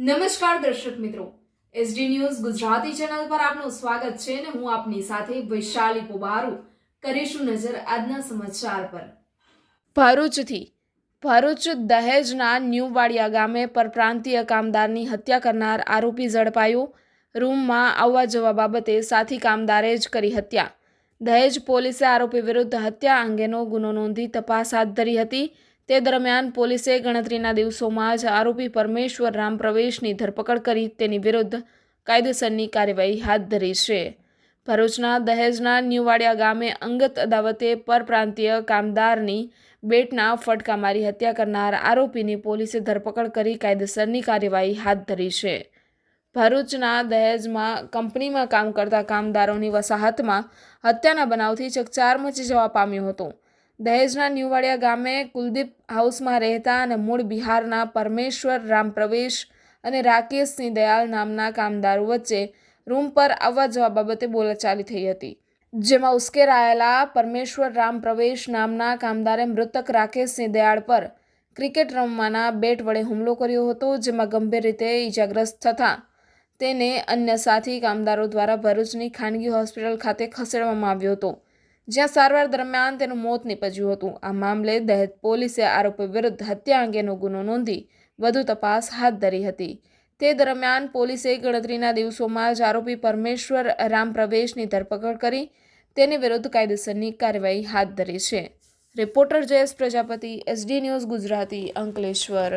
નમસ્કાર દર્શક મિત્રો, એસડી ન્યૂઝ ગુજરાતી ચેનલ પર આપનું સ્વાગત છે અને હું આપની સાથે વૈશાલી પોબારુ કરીશું નજર આજના સમાચાર પર। ભરૂચ દહેજના ન્યૂવાડિયા ગામે પરપ્રાંતીય કામદારની હત્યા કરનાર આરોપી ઝડપાયો। રૂમમાં આવવા જવા બાબતે સાથી કામદારે જ કરી હત્યા। દહેજ પોલીસે આરોપી વિરુદ્ધ હત્યા અંગેનો ગુનો નોંધી તપાસ હાથ ધરી હતી। તે દરમિયાન પોલીસે ગણતરીના દિવસોમાં જ આરોપી પરમેશ્વર રામ પ્રવેશની ધરપકડ કરી તેની વિરુદ્ધ કાયદેસરની કાર્યવાહી હાથ ધરી છે। ભરૂચના દહેજના ન્યૂવાડિયા ગામે અંગત અદાવતે પરપ્રાંતીય કામદારની બેટના ફટકા મારી હત્યા કરનાર આરોપીની પોલીસે ધરપકડ કરી કાયદેસરની કાર્યવાહી હાથ ધરી છે। ભરૂચના દહેજમાં કંપનીમાં કામ કરતા કામદારોની વસાહતમાં હત્યાના બનાવથી ચકચાર મચી જવા પામ્યો હતો। દહેજના ન્યૂવાડિયા ગામે કુલદીપ હાઉસમાં રહેતા અને મૂળ બિહારના પરમેશ્વર રામ પ્રવેશ અને રાકેશ સિંહ દયાલ નામના કામદારો વચ્ચે રૂમ પર આવવા જવા બાબતે બોલાચાલી થઈ હતી, જેમાં ઉશ્કેરાયેલા પરમેશ્વર રામ પ્રવેશ નામના કામદારે મૃતક રાકેશ સિંહ દયાળ પર ક્રિકેટ રમવાના બેટ વડે હુમલો કર્યો હતો, જેમાં ગંભીર રીતે ઈજાગ્રસ્ત થતાં તેને અન્ય સાથી કામદારો દ્વારા ભરૂચની ખાનગી હોસ્પિટલ ખાતે ખસેડવામાં આવ્યો હતો, જ્યાં સારવાર દરમિયાન તેનું મોત નીપજ્યું હતું। આ મામલે દહેજ પોલીસે આરોપી વિરુદ્ધ હત્યા અંગેનો ગુનો નોંધી વધુ તપાસ હાથ ધરી હતી। તે દરમિયાન પોલીસે ગણતરીના દિવસોમાં જ આરોપી પરમેશ્વર રામ પ્રવેશની ધરપકડ કરી તેની વિરુદ્ધ કાયદેસરની કાર્યવાહી હાથ ધરી છે। Reporter Jayesh Prajapati, SD news Gujarati, Ankleshwar.